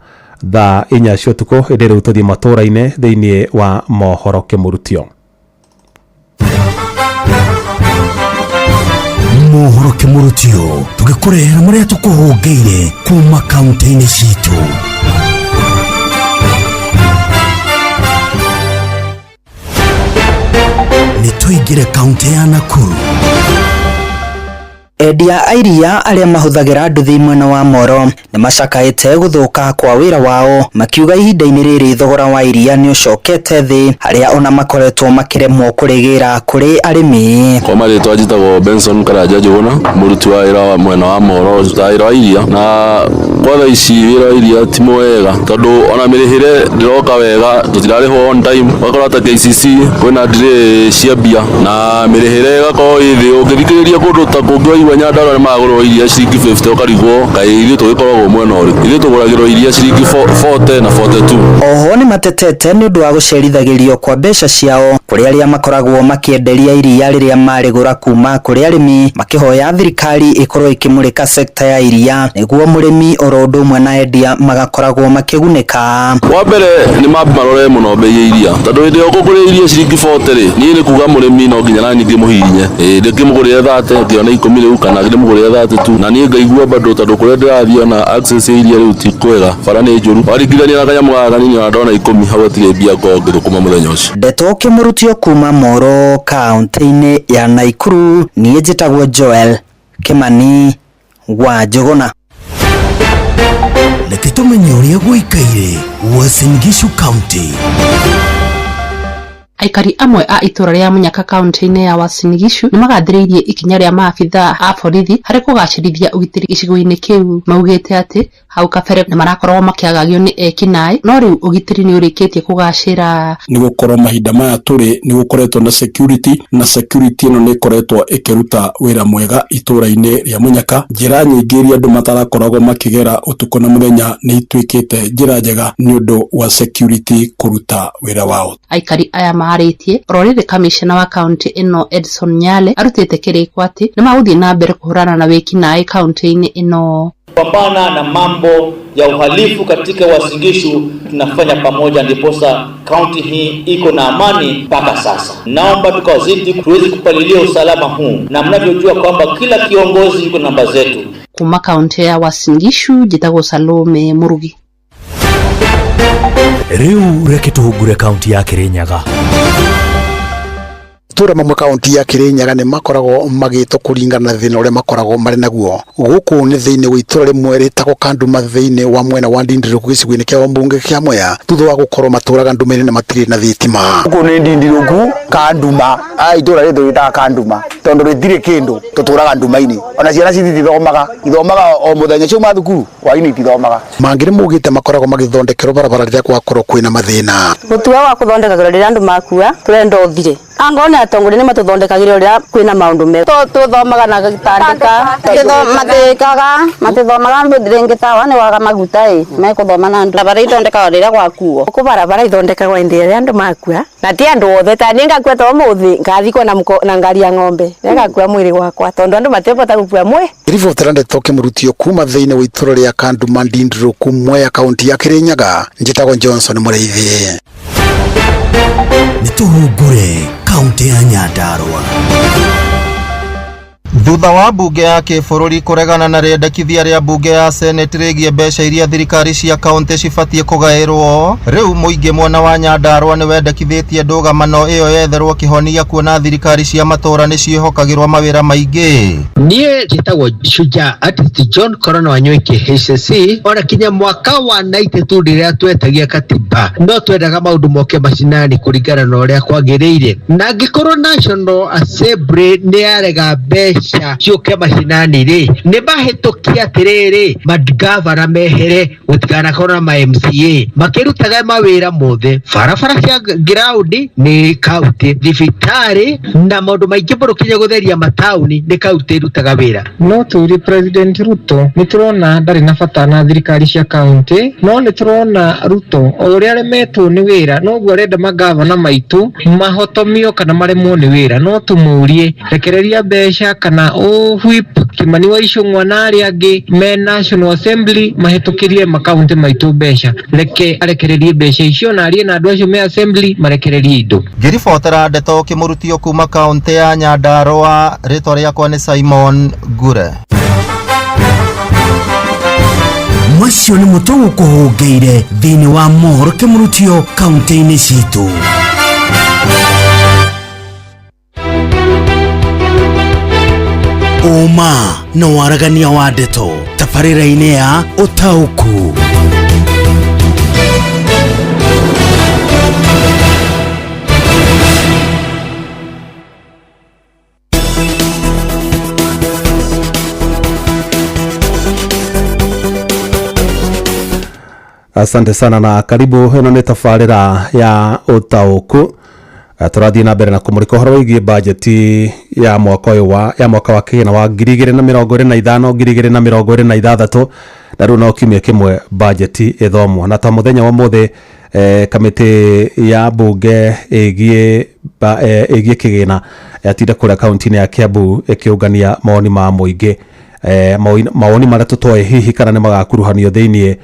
thaa 4 cia ũtukũ hĩndĩ rĩu tũthiĩ matũũra-inĩ thĩinĩ wa mohoro kĩmũrutio. Mohoro kĩmũrutio tũgĩkũrehera marĩa tũkũhũngĩire kuma kaunti-inĩ citũ. Nĩ tũingĩre kaunti ya Nakuru. Endia airia arĩa mahũthagĩra nduthi mwena wa Moro nĩ macakaĩte gũthũka kwa wĩra wao, makiuga ihinda-inĩ rĩrĩ thogora wa iria nĩ ũcokete thĩ harĩa ona makoretwo makĩremwo kũrĩgĩra kũrĩ arĩmi. Kwa marĩtwa njĩtagwo Benson Karanja Njũgũna, mũruti wa wĩra mwena wa Moro, wĩra wa iria, na kwa thaa ici wĩra wa iria ti mwega tondũ ona mĩrĩhĩre ndĩroka wega, tũtirarĩhwo on time. Wakora ta KCC kwĩna ndirĩ cia mbia na mĩrĩhĩre ĩgakorwo ĩ thĩ. Ũngĩthikĩrĩria kũndũ ta kũngĩ Nyandarua nĩ magũrwo iria ciringi 50 ũkarigwo kaĩ ithuĩ tũgĩkoragwo mwena ũrĩkũ. Ithuĩ tũgũragĩrwo iria ciringi 40 na 42. Oho nĩ matetete nĩ ũndũ wa gũcerithagĩrio kwa mbeca ciao kũrĩ arĩa makoragwo makĩenderia iria rĩrĩa marĩgũra kuma kũrĩ arĩmi, makĩhoya thirikari ĩkorwo ĩkĩmũrĩka sekta ya iria nĩguo mũrĩmi oro ũndũ ũmwe na endia magakoragwo makĩgunĩka. Wa mbere nĩ marore mũno bei ya iria tondũ hĩndĩ ĩyo ũkũgũrĩra iria ciringi 40 niĩ nĩ kuga mũrĩmi no nginya nani ndĩmũhihinye ndĩkĩmũgũrĩre 30 ngĩona 10 rĩu kana ndĩmũgũrĩre 30 na niĩ ngaigua bado tondũ kũrĩa ndĩrathiĩ na access ya iria rĩu ti kwega, bara nĩ njũru. Waringithania na kanyamũ gaka kanini ona ndona 10 hau hatirĩ mbia ngongero kuma mũthenya ũcio. Ndeto kĩmũrutio kuma Moro kaunti-inĩ ya Naikuru, niĩ njĩtagwo Joel Kimani wa Njũgũna. Reke tũmenye ũrĩa gũikaire Uasin Gishu County. Aikari amwe a itura rĩa Munyaka kaunti-inĩ ya Uasin Gishu nĩ magathĩrĩirie ikinya rĩa maabitha a borithi harĩ kũgacĩrithia ũgitĩri gĩcigo-inĩ kĩu. Maugĩte atĩ hau kabere nĩ marakorwo makĩagagio nĩ ekinaĩ, no rĩu ũgitĩri nĩ ũrĩkĩtie kũgacĩra. Nĩ gũkorwo mahinda maya tũrĩ nĩ gũkoretwo na security ĩno nĩ ĩkoretwo ĩkĩruta wĩra mwega itũra-inĩ rĩa Munyaka. Njĩra nyingĩ iria andũ matarakoragwo makĩgera ũtukũ na mũthenya nĩ ituĩkĩte njĩra njega nĩ ũndũ wa security kũruta wĩra wao. Aikari aya maharĩtie rorĩrĩ kamishna wa kaunti ĩno Edson Nyale arutĩte kĩrĩko atĩ nĩ magũthiĩ na mbere kũhũrana na wĩkinaĩ kaunti-inĩ ĩno. Kupambana na mambo ya uhalifu katika Uasin Gishu tunafanya pamoja, ndiposa kaunti hii iko na amani mpaka sasa. Naomba tukazidi tuweze kupalilia usalama huu, na mnavyojua kwamba kila kiongozi yuko namba zetu. Kuma kaunti ya Uasin Gishu, njĩtagwo Salome Murugi. Riu reke tuhungure kaunti ya Kirinyaga. Tura mamwe kaunti ya Kirinyaga ni makoragwo magitwo kuringana na thina uria makoragwo mari naguo. Guku ni thiini wa itura rimwe ritagwo Kanduma thiini wa mwena wa Ndindiruku gicigo-ini kia mbunge kia Mwea thutha wa gukorwo maturaga nduma-ini na matiri na thitima. Guku ni Ndindiruku Kanduma itura rithu ritaga Kanduma tondu ritiri kindu tuturaga nduma-ini ona ciana citithomaga o muthenya ciuma thukuru hwaini itithomaga. Mangire mugite makoragwo magithondekerwo barabara riria gwakorwo kwina mathina. Mutua wa kuthondekagirwo riria andu makua turenda uthire angone atongore ni matuthondekagirwo riria kwina maundu me tuthomaga na gitandika matithomaga ndringitawa ni waga maguta mekuthoma na andu barabara ithondekagwo riria gwakuo ku barabara ithondekagwo indi riria andu makua na ti andu othe ta ni ngakua to muthi ngathikwo na ngari ya ng'ombe ngakua mwiri wakwa tondu andu matipota gukua mwe. Ribota ndetoke murutio kuma thiini wa itura ria Kanduma Ndindiruku Mwea kaunti ya Kirinyaga njitagwo Johnson Mureithi. Nituhungure kaunti ya Nyandarua. Thutha wa mbunge ya kĩbũrũri kũregana na rĩendekithia rĩa mbunge ya Senate rĩgiĩ mbeca iria thirikari cia kaunti cibatie kũgaĩrwo, rĩu mũingĩ mwena wa Nyandarua nĩ wendekithĩtie ndũgamano ĩyo yetherwo kĩhonia kuona thirikari cia matũũra nĩ ciĩhokagĩrwo mawĩra maingĩ. Niĩ njĩtagwo Shujaa Artist John Corona wa Nyoike HSC, ona kinya mwaka wa 92 rĩrĩa twetagia katiba no twendaga maũndũ moke macinani kũringana na ũrĩa kwagĩrĩire, na angĩkorwo National Assembly nĩ yarega mbeca ciuke mashinani ri ni bahitukia atiriri magavana mehere gutikanakorwo na ma MCA makirutaga mawira mothe barabara cia ground ni kaunti thibitari na maundu maingi burukinya gutheria matauni ni kaunti irutaga wira. No turi President Ruto niturona ndari na bata na thirikari cia kaunti no niturona Ruto uria aremetwo ni wira no guo arenda magavana maitu mahotomio kana maremwo ni wira no tumurie rekereria mbeca kana whip Kimani wa Ichung'wa na aria angi me National Assembly mahitukirie makaunti maitu mbeca reke arekererie mbeca icio na arie na andu acio me Assembly marekererie indo. Ngiribotera ndeto kimurutio kuma kaunti ya Nyandarua, ritwa riakwa ni Simon Gure. Macio ni mutungu kuhungeire thiini wa mohoro kimurutio kaunti-ini citu. Uma na waragania wa ndeto tabarĩra-inĩ ya Ũtaũku. Asante sana na karibu. Ĩno nĩ tabarĩra ya Ũtaũku. Turathie na mbere na kumurika uhoro wigie bajeti ya mwaka wa kigina wa 2025 2026 na riu no kiumia kimwe bajeti ithomwo na ta muthenya wa muthi kamiti ya bunge igie kigina yatinda kuria kaunti-ini ya Kiambu ikiungania maoni ma muingi maoni maria tutoe hihi kana ni magakuruhanio thiini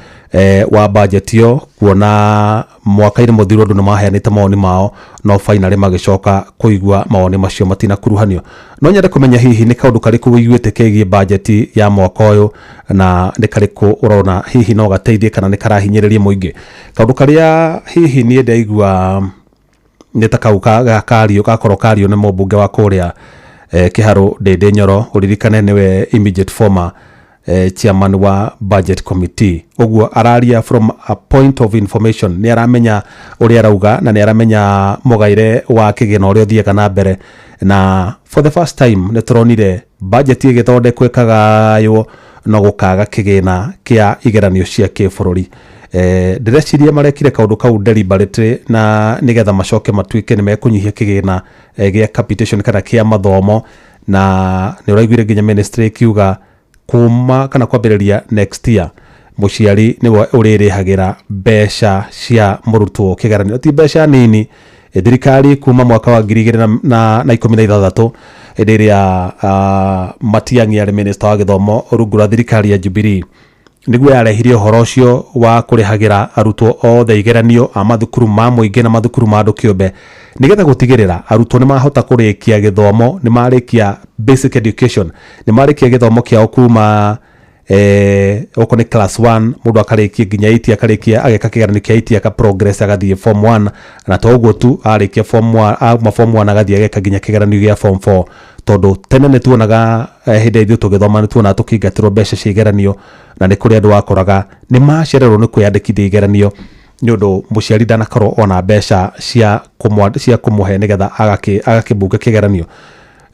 wa budget yo kuona mwaka-ini muthiru andu ni maheanite maoni mao no finally magicoka kuigua maoni macio matina kuruhanio. No nyende kumenya hihi ni kaundu kariku wiguite kegie budget ya mwaka uyu na ni kariku urona hihi no gateithie kana ni karahinyiririe muingi. Kaundu karia hihi ni ndaigua nitakauka gakario gakorwo kario ni mubunge wa kuria Kiharu Ndindi Nyoro uririkane niwe immediate former chairman wa budget committee. Uguo araria from a point of information, ni aramenya uria arauga na ni aramenya mugaire wa kigina uria thiega na mbere, na for the first time ni turonire budget igithondekwo ikagayo no gukaga kigina kia igeranio cia kibururi. Ndireciria marekire kaundu kau deliberately na nigetha macoke matuike ni mekunyihia kigina gia capitation kana kia mathomo, na ni uraiguire nginya ministry kiuga kuma kana kwambiriria next year muciari niwe uririhagira mbeca cia murutwo kigeranio ti mbeca nini. Thirikari kuma mwaka wa 2016 iriria Matiang'i ari minister wa githomo rungu rwa thirikari ya Jubilee niguo yarehirie uhoro ucio wa kurihagira arutwo othe igeranio a mathukuru ma muingi na mathukuru ma andu kiumbe nigetha gutigirira arutwo ni mahota kurikia githomo, ni marikia basic education, ni marikia githomo kiao kuma oko ni class 1 mundu akarikia nginya 8 akarikia ageka kigeranio kia 8 aka progress agathie form 1 na toguo tu arikia form 1 form 1 agathie ageka nginya kigeranio gia form 4 tondu tene ni tuonaga hinde ithu tugithoma ni tuona tukingatirwo mbeca cia igeranio na ni kuri andu wakoraga ni macererwo ni kwiyandikithia igeranio nyondo muciari ndanakorwo ona mbeca cia kumuhe nigetha agakibunga kigeranio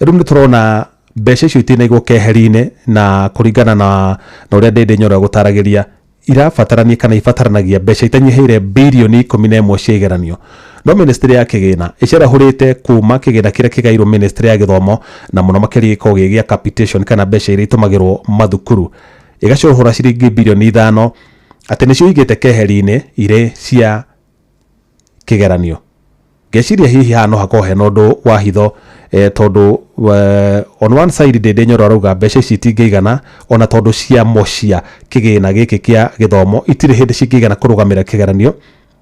riu ni turona mbeca icio itinaigwo keheri-inĩ na kuringana na uria ndende nyora gutaragiria irabatarania kana ibataranagia mbeca itanyiheire bilioni 11 cia igeranio no ministry ya kigina icerahurite kuma kigina kiria kigairwo ministry ya githomo na muno makiri gikogi gia capitation kana mbeca iria itumagirwo mathukuru igacohora ciringi bilioni 5 ati nicio igite keheri-inĩ ire cia kigeranio geciria hihi hano hakohe nondu wa hitho tondu on one side ndende nyoro arauga mbeca ici itingĩigana ona tondu cia mocia kigina giki kia githomo itire hindi cingĩigana kurugamira kigeranio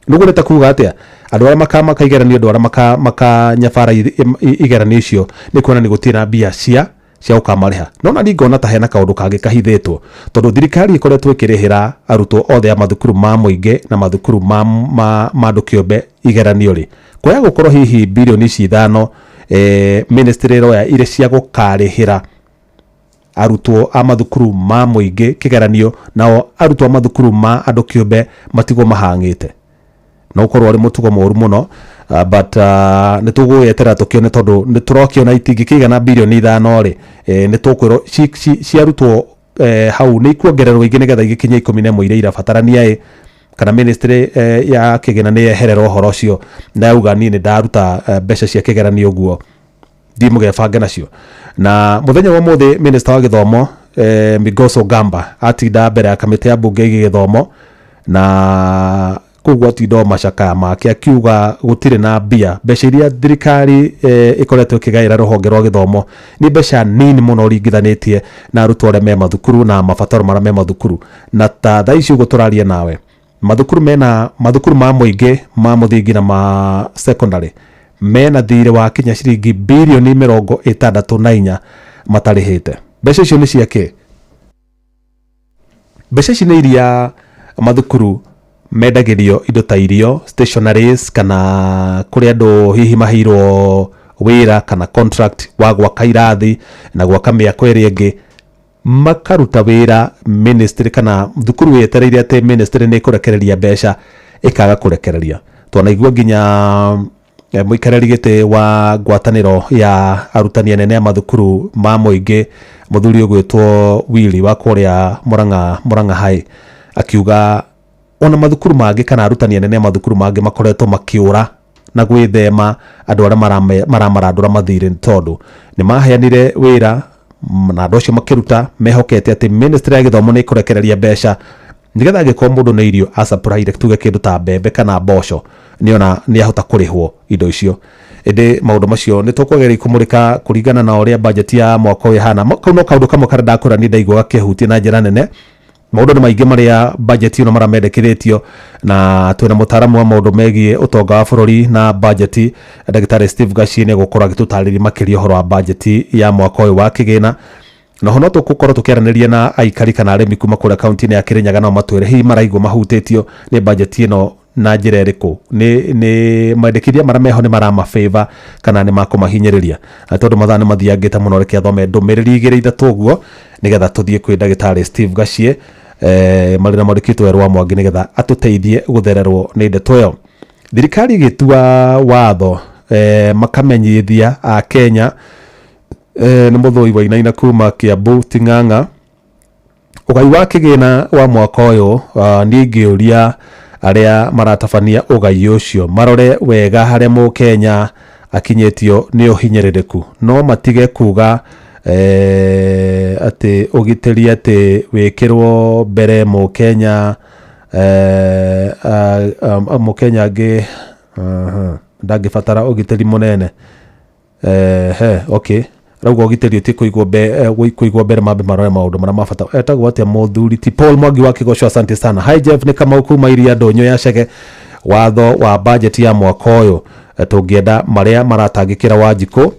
nugu nita kuga atia andu aria makamaka igeranio andu aria makanyabara igeranio icio ni kuona ni gutira mbia cia ukamariha nona ningona ta hena kaundu kangi kahithitwo tondu thirikari ikoretwo ikirihira arutwo othe a mathukuru ma muingi na mathukuru ma andu kiumbe igeranio ri kwaya gukorwo hihi bilioni 5 ministry roya ire cia gukarihira arutwo a mathukuru ma muingi kigeranio nao arutwo a mathukuru ma andu kiumbe matigo mahangite no ukorwo ari mutugo moru muno but nituguyetera tukione tondu niturokiona itingikigana bilioni 5 ri nitukwiro ciarutwo hau ni ikuongererwo ingi nigetha igikinya 11 iria irabatarania kana ministry ya kigina ni eherero horo cio na uga ni ndaruta mbeca cia kigeranio guo ndimugebanga nacio na muthenya wa mothe minister wa githomo Migoso Gamba atinda mbere ya kamiti ya bunge githomo na kugwa tindo macaka make akiuga gutire na mbia mbeca iria thirikari ikoretwo kigaira ruhonge rwa githomo ni mbeca nini muno ringithanitie na arutwo aria me mathukuru na mabataro maria me mathukuru na ta thaici ugo turaria nawe mathukuru ma muingi ma muthingi na ma secondary mena thire wa kinya ciringi bilioni 64 matarihite mbeca icio ni ciake mbeca ici ni iria mathukuru mendagirio indo ta irio stationaries kana kuri andu hihi mahirwo wira kana contract wa gwaka irathi na gwaka miako iri ingi makaruta wira ministry kana thukuru wetereire ati ministry ni kurekereria mbeca ikaga kurekereria twanaigua nginya muikarari gite wa ngwataniro ya arutani anene ya mathukuru ma muingi muthuri ugwitwo Willy wa kuria Murang'a High akiuga ona mathukuru mangi kana arutani anene mathukuru mangi makoretwo makiura na gwithema andu aria maramarandura mathire tondu ni maheanire wira na andu acio makiruta mehokete ati ministry ya githomo ni kurekereria mbeca nigetha gikorwo mundu ni irio asupply tuge kindu ta mbembe kana mboco niona ni ahota kurihwo indo icio ende maundu macio ni tukwageria kumurika kuringana na uria budget ya mwaka uyu hana no kaundu kamwe kara ndakura ni ndaigwa kehutie na njira nene maundu ni maingi maria budget ino maramendekithitio na twina mutaramu wa maundu megie utonga wa bururi na budget Dr. Steve Gachie ni gukora gitutariria makiria horo wa budget ya mwaka uyu wa kigina na hono tukukorwo tukiaraniria na aikari kana arimi kuma kura county ya Kirinyaga no matwire hi maraigwo mahutitio ni budget ino na njira iriku ni mandikithia marameho ni marama favor kana ni makumahinyiriria tondu mathane mathiangite muno reke athome ndumiriri igiri ithatu guo nigetha tuthie kwi Dr. Steve Gachie marina marikitwo erwa mwangi nigetha atuteithie guthererwo ni ndeto yo thirikari gitua watho makamenyithia a Kenya ni muthoi wa inaina kuma Kiambu Ting'ang'a ugai wa kigina wa mwaka uyu ni ngiuria aria maratabania ugai ucio marore wega haria mu Kenya akinyetio ni uhinyereriku no matige kuga ati ugitiri ati wikirwo mbere mu Kenya mu Kenya angi ndagibatara ugitiri munene okay raugo ugitiri ti kuigwo mbere mambe marore maundu mara mabata etagwo atia muthuri ti Paul Mwangi wa Kigosho asante sana hi Jeff ni kama ukuma iria ndonyo ya Chege watho wa budget ya mwaka uyu tungienda maria maratangikira Wanjiku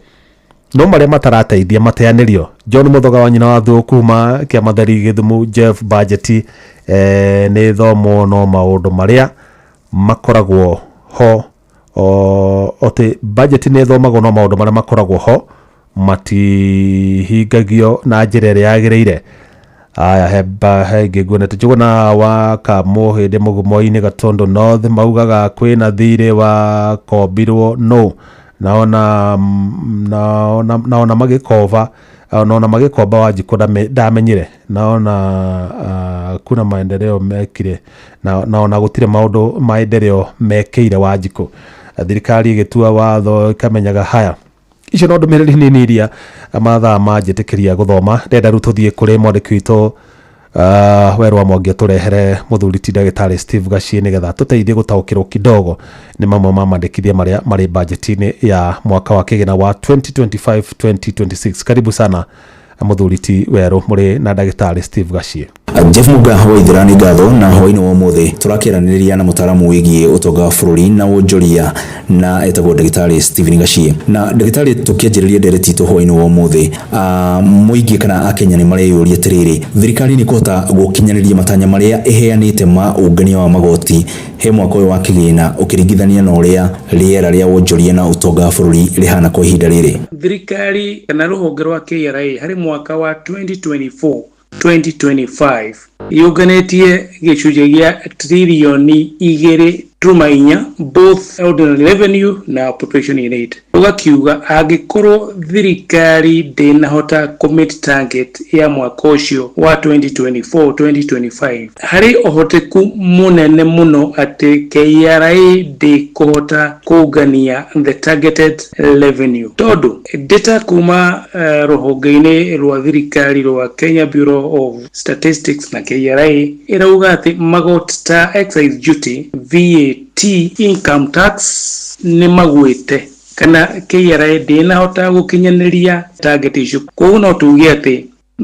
no maria matarateithia mateanĩrio. John Muthoga wa nyina wa Thuo kuma Kĩamathari Gĩthumu, Jeff budget nĩ thomo no maũndũ maria makoragwo ho ote budget nĩ thomagwo no maũndũ maria makoragwo ho matihingagio na njĩra ĩrĩa yagĩrĩire. Aya henge nguona tujugona wa Kamuhĩndĩ Mũgumo-inĩ Gatondo North maugaga kwĩna thirĩ wa kombirwo no naona magĩkova naona magĩkomba Wanjikũ ndamenyire naona kuna maendeleo mekire naona gũtirĩ maũndũ maendeleo mekeire Wanjikũ. Thirikari ĩgĩtua watho ikamenyaga haya icio no ndũmĩrĩri nini iria mathaa manjĩtĩkĩria gũthoma. Ndenda rĩu tũthiĩ kũrĩ mwandĩki witũ Werũ wa Mwangi tũrehere mũthuri ti Ndagĩtarĩ Steve Gacie nĩgetha tũteithie gũtaũkĩrwo kidogo nĩ mamwe ma mandĩkithia marĩa marĩ budget-inĩ ya mwaka wa kĩgĩna wa 2025-2026. Karibu sana mũthuri ti Werũ, mũrĩ na Ndagĩtarĩ Steve Gacie. Jeff Muga Waithĩra nĩ ngatho na hwaĩ-inĩ wa ũmũthĩ tũrakĩaranĩria na mũtaramu wĩgiĩ ũtonga wa bũrũri na wonjoria na etagwo Ndagĩtarĩ Stephen Gacie. Na Ndagĩtarĩ tũkĩanjĩrĩria ndereti itũ hwaĩ-inĩ wa ũmũthĩ mũingĩ kana Akenya nĩ mareyũria atĩrĩrĩ, thirikari nĩ kũhota gũkinyanĩria matanya marĩa ĩheanĩte ma ũngania wa magoti he mwaka ũyũ wa kĩgĩna ũkĩringithania na ũrĩa rĩera rĩa wonjoria na ũtonga wa bũrũri rĩhana kwa ihinda rĩrĩ? Thirikari kana rũhonge rwa KRA harĩ mwaka wa 2024-2025 yũnganĩtie gĩcunjĩ gĩa tririoni 2.4 both ordinary revenue na appropriation in aid. Ũgakiuga angĩkorwo thirikari ndĩnahota commit target ya mwaka ũcio wa 2024-2025 harĩ ũhoteku mũnene mũno atĩ KRA ndĩkũhota kũngania the targeted revenue. Tondũ data kuma rũhonge-inĩ rwa thirikari rwa Kenya Bureau of Statistics na KRA ĩrauga atĩ magoti ta excise duty, VAT, income tax nĩ magwĩte kana KRA ndĩnahota gũkinyanĩria target icio. Koguo no tuge atĩ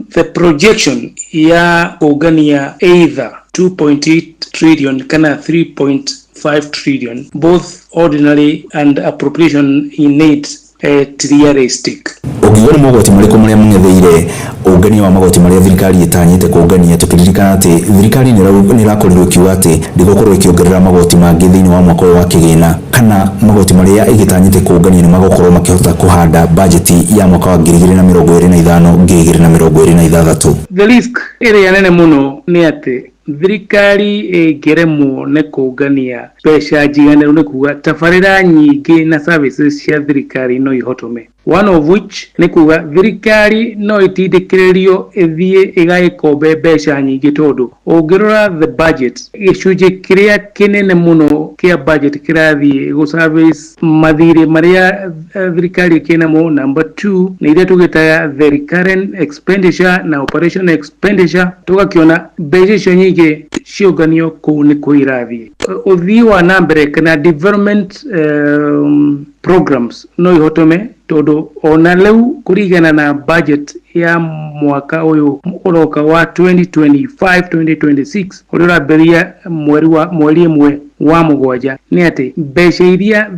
the projection ya kũngania either 2.8 trillion kana 3.5 trillion both ordinary and appropriation in aid realistic. Ũngiuga nĩ mogoti marĩkũ marĩa mũng'etheire ũngania wa magoti marĩa thirikari ĩtanyĩte kũngania, tũkĩririkana atĩ thirikari nĩ ĩrakorirwo ĩkiuga atĩ ndĩgũkorwo ĩkĩongerera magoti mangĩ thĩinĩ wa mwaka ũyũ wa kĩgĩna, kana magoti marĩa ĩgĩtanyĩte kũngania nĩ magũkorwo makĩhota kũhanda bajeti ya mwaka wa 2025-2026? The risk ĩrĩa nene mũno nĩ atĩ thirikari ĩngĩremwo nĩ kũngania mbeca njiganĩru, nĩ kuga tabarĩra nyingĩ na services cia thirikari no ihotome. One of which nĩ kuga thirikari no itindĩkĩrĩrio ĩthiĩ ĩgagĩkombe mbeca nyingĩ, tondũ ũngĩrora the budget gĩcunjĩ kĩrĩa kĩnene mũno kĩa budget kĩrathiĩ gũ-service mathirĩ marĩa thirikari ĩkĩnamo. Number 2 nĩ iria tũgĩtaga the recurrent expenditure na operation expenditure. Tũgakĩona mbeca icio nyingĩ ciũnganio kũu nĩ kũ irathiĩ. Ũthii wa na mbere kana development programs no ihotome, tondũ ona rĩu kũringana na budget ya mwaka ũyũ ũroka wa 2025-2026 ũrĩa ũrambĩrĩria mweri ĩmwe wa mũgwanja, nĩ atĩ mbeca iria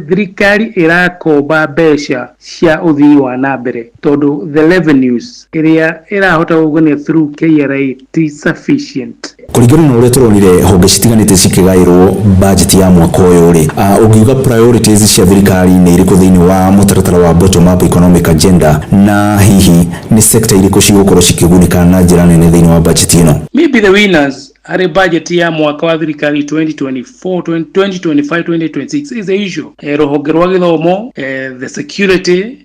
thirikari ĩrakomba mbeca cia ũthii wa na mbere, tondũ the revenues ĩrĩa ĩrahota kũngania through KRA ti sufficient. Kũringana na ũrĩa tũronire honge citiganĩte cikĩgaĩrwo budget ya mwaka ũyũ rĩ, ũngiuga priorities cia thirikari nĩ irĩkũ thĩinĩ wa mũtaratara wa bottom up economic agenda, na hihi nĩ sector irĩkũ cigũkorwo cikĩgunĩka na njĩra nene thĩinĩ wa budget ĩno? Maybe the winners harĩ budget ya mwaka wa thirikari 2025-2026 is the usual. Rũhonge rwa gĩthomo, the security,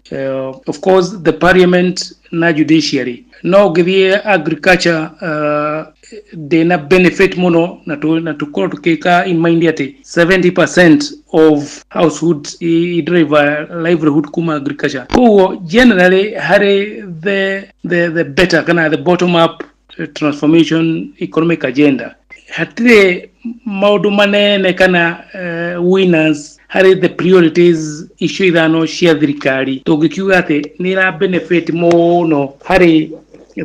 of course the parliament na judiciary. No ũngĩthiĩ agriculture ndĩna benefit mũno, na tũkorwo tũkĩka in mind atĩ 70% of households drive livelihood kuma agriculture. Koguo generally harĩ the better kana the bottom up transformation economic agenda hatirĩ maũndũ manene kana winners harĩ the priorities icio ithano cia thirikari. Tũngĩkiuga atĩ nĩ ĩra benefit mũno harĩ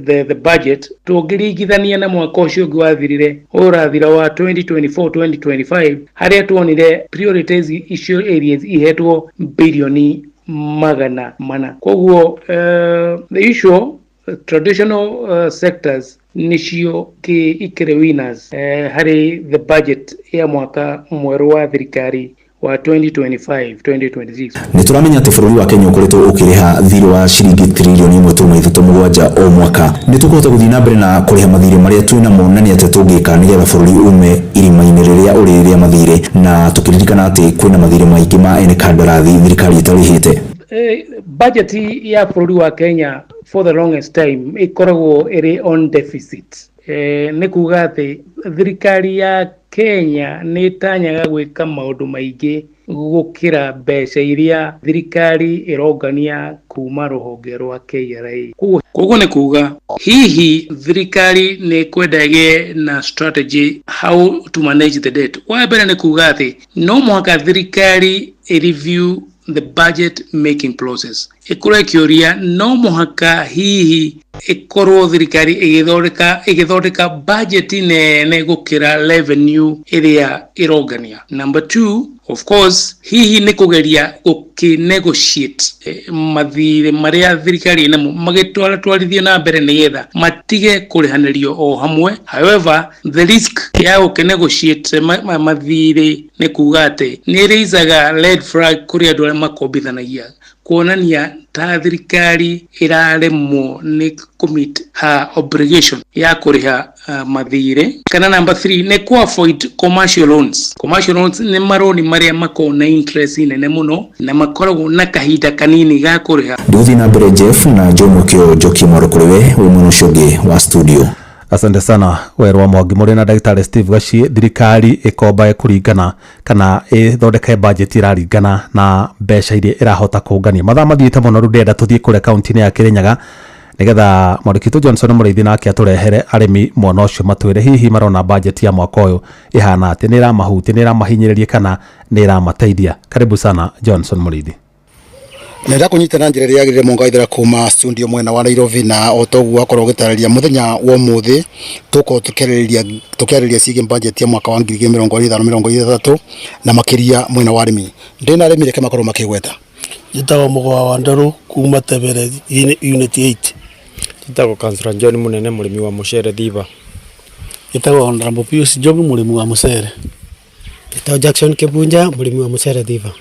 the budget tũngĩringithania na mwaka ũcio ũngĩ wathirire ũrathira wa 2024-2025 harĩa tuonire priorities icio areas ihetwo birioni magana mana. Koguo the usual traditional sectors nicio ki ikire winners hari the budget ya mwaka mweru wa thirikari wa 2025-2026. Nituramenya ati bururi wa Kenya ukoretwo ukiriha thirĩ wa ciringi trilioni 1.37 o mwaka. Nitukuhota guthii na mbere na kuriha mathirĩ maria twina monania ati tungika nigetha bururi ume irima-inĩ rĩrĩa ũrĩrĩa mathirĩ, na tukiririkana ati kwina mathirĩ maingĩ ma ene kandarathi thirikari itarĩhĩte. Budget ya bururi wa Kenya for the longest time ikoragwo iri on deficit. Nĩ kuga ati thirikari ya Kenya nĩ tanyaga gwĩka maũndũ maingĩ gũkĩra mbeca iria thirikari ĩrongania kuma rũhonge rwa KRA. Koguo nĩ kuga hihi thirikari nĩ kwendagie na strategy how to manage the debt. Wa mbere nĩ kuga ati no mũhaka thirikari review the budget making process. Ikore kioria no mũhaka hihi ikorwo thirikari igithondeka budget nene gukira revenue iria irongania. Number 2, of course, hihi ni kugeria negotiate mathirĩ maria thirikari namo magitwarithio na mbere nigetha matige kurihanĩrio o hamwe. However, the risk ya negotiate mathirĩ ni kuga ati ni raisaga red flag kuri andu arĩa makombithanagia, kuonania ta thirikari iraremwo ni commit her obligation ya kuriha mathirĩ. Kana number 3 ni ku avoid commercial loans. Commercial loans ni maroni maria mako na interest nene muno na makoragwo na kahinda kanini ga kuriha. Nduthi na mbere Jeff na Jomo Kio Joki Moro kuriwe umuno shoge wa studio. Asante sana Werwa Mwangi muri na Dr. Steve Gashi. Thirikari ikomba kuringana kana ithondeke budget iraringana na mbeca iria irahota kungania. Mathaa mathiĩte muno rĩu ndenda tuthie kure county ya Kirinyaga nigetha Mwandĩkitũ Johnson Mũrĩithi nake aturehere arĩmi mwena ũcio matwĩre hihi marona budget ya mwaka ũyũ ihana atĩ nĩ iramahuti, nĩ iramahinyĩrĩria kana nĩ iramateithia. Karibu sana Johnson Mũrĩithi. Nenda kunyitana njĩra ĩrĩa yagĩrĩire Mũngaithĩra kuma studio mwena wa Nairobi, na otoguo akorwo gĩtarĩria mũthenya wa ũmũthĩ tuko tukĩarĩria ciĩgiĩ budget ya mwaka wa 2025-2026 na makĩria mwena wa arĩmi. Ndĩna arĩmi reke makorwo makĩgweta. Njĩtagwo Mũgwa wa Ndũrũ kuma Tebere unit 8. Njĩtagwo Councillor John Mũnene mũrĩmi wa mũcere Thiba. Njĩtagwo Honorable Pius Njogu mũrĩmi wa mũcere. Njĩtagwo Jackson Kĩbunja mũrĩmi wa mũcere Thiba.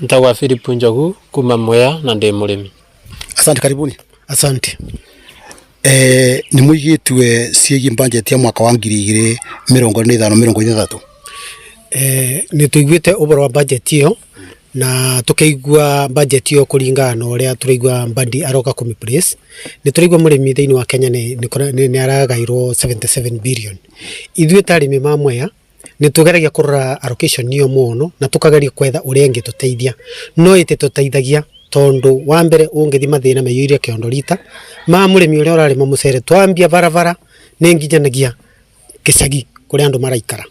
Njĩtagwo Philip Njogu kuma Mwea na ndĩ mũrĩmi. Asante, karibuni. Asante. Nĩ mũigĩtue ciĩgiĩ budget ya mwaka wa 2025-2026. Nĩ tuiguĩte ũhoro wa budget ĩyo na tukaigua budget ĩyo kũringana na ũrĩa tũraigua Mbadi aroka kumi place. Nĩ tũraigua mũrĩmi thĩinĩ wa Kenya nĩ aragairwo 77 billion. Ithuĩ ta arĩmi ma Mwea nĩ tũgeragia kũrora allocation ĩyo mũno na tukageria kwetha ũrĩa ĩngĩtũteithia. No ĩtĩtũteithagia tondu wa mbere ũngĩthi mathĩna maiyũire kĩondo rita ma mũrĩmi ũrĩa ũrarĩma mũcere twambia barabara nĩ nginyanagia gĩcagi kũrĩa andũ maraikara.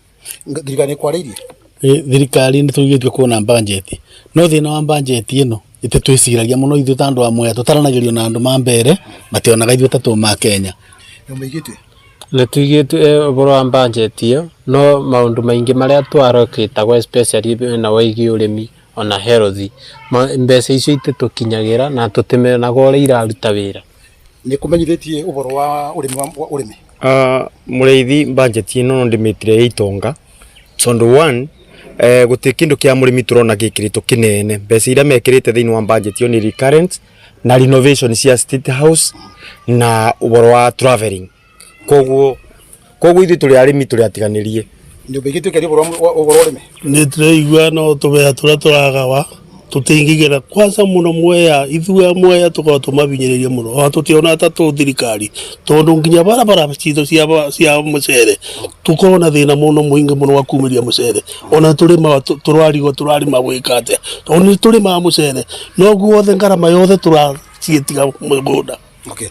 Thirikari kwarĩirie thirikari nĩ tũigĩtue kuona budget, no thĩna wa budget ĩno ĩte twĩciragia mũno ithuĩ ta andũ a Mwea tũtaranagĩrio na andũ ma mbere mationaga ithuĩ ta tũ ma Kenya. Nĩ tuigĩtue ũhoro wa budget ĩyo, no maũndũ maingĩ marĩa twarokĩtagwo especially na waigi ũrĩmi ona health mbeca icio itĩtũkinyagĩra na tũtimenaga ũrĩa iraruta wĩra. Nĩ kũmenyithĩtie ũhoro wa ũrĩmi mũrĩithi budget ĩno no ndĩmĩtire itonga tondu 1 gũtĩ kĩndũ kĩa mũrĩmi tũrona gĩkĩrĩtwo kĩnene. Mbeca iria mekĩrĩte thĩinĩ wa budget ĩyo nĩ recurrent na renovation cia State House na ũhoro wa travelling. Koguo ithuĩ tũrĩ arĩmi tũrĩ atiganĩrie. Nĩ ũbĩgĩtue kĩrĩ ũhoro ũrĩmi. Nĩ tũraigua no tũbea tũrĩa tũragawa tũtingĩgera kwanza mũno Mwea, ithuĩ Mwea tũkorwo tũmabinyĩrĩria mũno ona tũtiona ta tũ thirikari tondu nginya barabara citũ cia mũcere tũkorwo na thĩna mũno mũingĩ mũno wa kumĩria mũcere. Ona tũrĩma tũrarĩma gwĩka atĩa ona tũrĩma mũcere no guothe ngarama yothe tũraciĩtiga mũgũnda. Okay.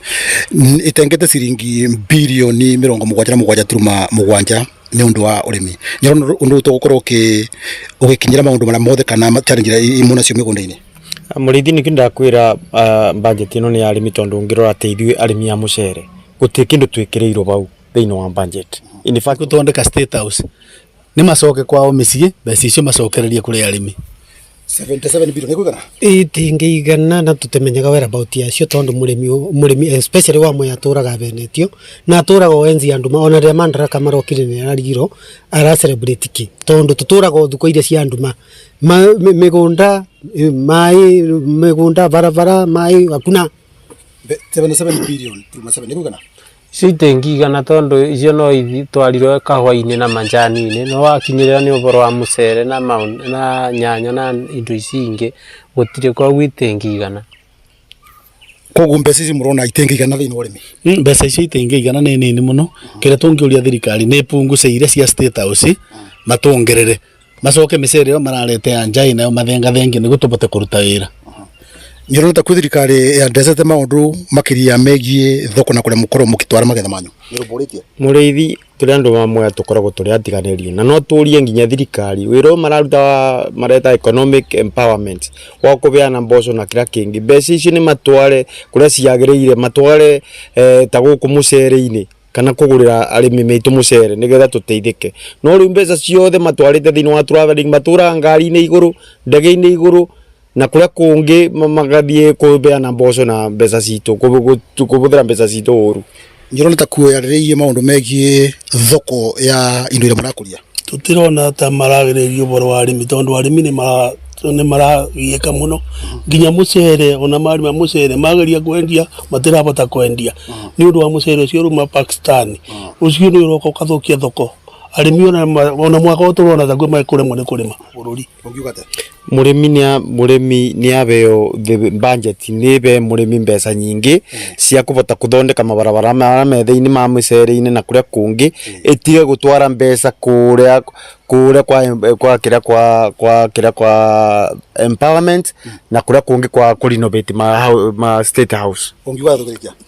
Itengete ciringi bilioni 77.7 nĩ ũndũ wa ũrĩmi. Nĩ ũndũ tũgũkorwo ũgĩkinyĩra maũndũ marĩa mothe kana challenge imwe nacio mĩgũnda-inĩ. Mũrĩithi nĩ ndakwĩra budget ĩno nĩ ya arĩmi tondu ũngĩrora atĩ ithuĩ arĩmi a mũcere gũtirĩ kĩndũ twĩkĩrĩirwo bau thĩinĩ wa budget. In fact gũthondeka State House nĩ macoke kwao mĩciĩ mbeca icio macokererie kũrĩ arĩmi. 77 billion nikuigana itingĩigana na tũtemenyaga whereabout yacio tondu murimi especially wa mwe atũraga benetio na atũraga oenzi andu ona rĩa mandaraka marokire nĩ arigiro ara celebrate ki tondu tutũraga thukũ iria cia andu migunda barabara mai hakuna 77 billion tuma 7 nikuigana Citingĩigana tondu icio no itwarirwo kahũa-inĩ na manjani-inĩ no wakinyĩrĩra nĩ ũboro wa mũcere na nyanya na indo ici ingĩ gũtirĩ koguo itingĩigana. Koguo mbeca ici mũrona itingĩigana thĩinĩ wa ũrĩmi? Mbeca ici itingĩigana nĩ nini mũno. Kĩrĩa tũngĩũria thirikari nĩ punguce iria cia State House matongerere macoke mĩcere ĩyo mararete ya njai nayo mathengathengie nĩguo tũbote kũruta wĩra. Nĩũrona kwĩ thirikari yandecete maũndũ makĩria megiĩ thoko na kũrĩa mũkorwo mũkĩtwara magetha manyu. Mũrĩithi tũrĩ andũ amwe tũkoragwo tũrĩ atiganĩrio na no tũrie nginya thirikari wĩra mararuta mareta economic empowerment wa kũbeana mboco na kĩrĩa kĩngĩ mbeca icio nĩ matware kũrĩa ciagĩrĩire matware ta gũkũ mũcere-inĩ kana kũgũrĩra arĩmi maitũ mũcere nĩgetha tũteithĩke no rĩu mbeca ciothe matwarĩte thĩinĩ wa traveling matũraga ngari-inĩ igũrũ ndege-inĩ igũrũ na kũrĩa kũngĩ magathiĩ kũbeana mboco na mbeca citũ kũbũthĩra mbeca citũ ũru. Nĩũrona ta kuoyarĩrĩirie maũndũ megiĩ thoko ya indo iria mũrakũria? Tũtirona ta maragĩrĩrio ũboro wa arĩmi tondu arĩmi nĩ maragiĩka mũno nginya mũcere ona marĩma mũcere mageria kwendia matirabota kwendia nĩ ũndũ wa mũcere ũcio ũruma Pakistan ũcio nĩ ũroka ũkathũkia thoko arĩmi ona mwaka ũtũrona ta kwĩ kũremwo nĩ kũrĩma bũrũri. Mũrĩmi nĩ abeo budget nĩ be mũrĩmi mbeca nyingĩ cia kũbota kũthondeka mabarabara marĩa me thĩinĩ ma mũcere-inĩ na kũrĩa kũngĩ ĩtige gũtwara mbeca kũrĩa kwa empowerment na kũrĩa kũngĩ kwa kũrenovate ma State House.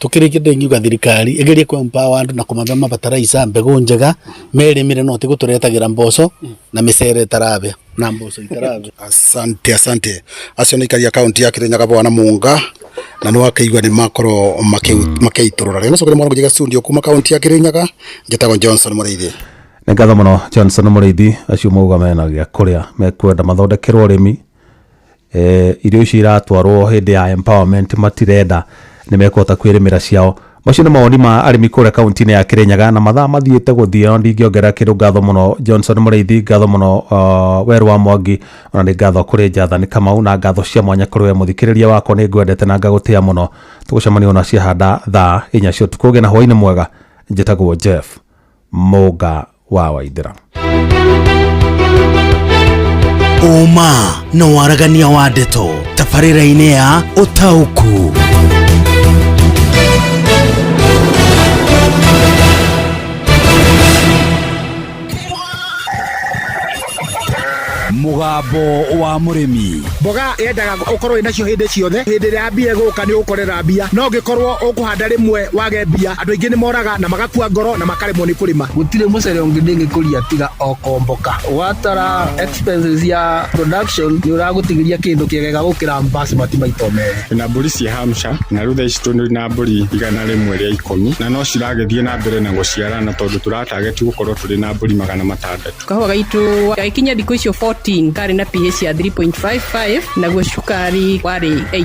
Tukĩrĩkia ndĩngiuga thirikari ĩgerie ku empower andũ na kũmabe mabataraitha mbegũ njega merĩmĩre no ti gũtũretagĩra mboco na mĩcere ĩtarabe na mboco itarabe. Asante acio nĩ aikari a kaunti ya Kirinyaga Bwana Munga na nĩ wakĩigua nĩ makorwo makĩitũrũra rĩu nĩcokere mwana gũjiga studio kuma kaunti ya Kirinyaga njĩtagwo Johnson Mũrĩithi. Nĩ ngatho mũno Johnson Mũrĩithi acio mauga mena gĩa kũrĩa mekwenda mathondekerwo ũrĩmi irio ici iratwarwo hĩndĩ ya empowerment matirenda nĩ mekũhota kwĩrĩmĩra ciao. Macio nĩ mawoni ma arĩmi kũrĩa kaunti-inĩ ya Kirinyaga na mathaa mathiĩte gũthiĩ no ndingĩongerera kĩndũ. Ngatho mũno Johnson Mũrĩithi, ngatho mũno Weru wa Mwangi, ona nĩ ngatho kũrĩ Njathani Kamau na ngatho cia mwanya kũrĩ we mũthikĩrĩria wakwa nĩ ngwendete na ngagũtĩa mũno. Tũgũcemania ona ciahanda thaa 4 cia ũtukũ gĩa na hwaĩ-inĩ mwega. Njĩtagwo Jeff Mũga wa Waithĩra. Uma na waragania wa ndeto tabarĩra-inĩ ya Ũtaũku. Mugambo wa mũrĩmi. Mboga yendaga ũkorwo inacio hĩndĩ ciothe. Hĩndĩ ĩrĩa mbia ĩgũka nĩ ũkorera mbia. No ũngĩkorwo ũkũhanda rĩmwe wage mbia, andũ aingĩ nĩ moraga na magakua ngoro na makaremwo nĩ kũrĩma. Gũtirĩ mũcere ũngĩ ndĩngĩkũria tiga o komboka. Watara expenses ya production nĩ ũragũtigĩria kĩndũ kĩegega gũkĩra basmati maito merĩ. Na mbũri cia Hampshire na rĩu thaa ici tũrĩ na mbũri 110 na no ciragĩthiĩ na mbere na gũciarana tondũ tũratageti gũkorwo tũrĩ na mbũri 600. Kahũa gaitũ gaikinya thikũ icio 14 karĩ na pH ya 3.55 naguo cukari warĩ 8.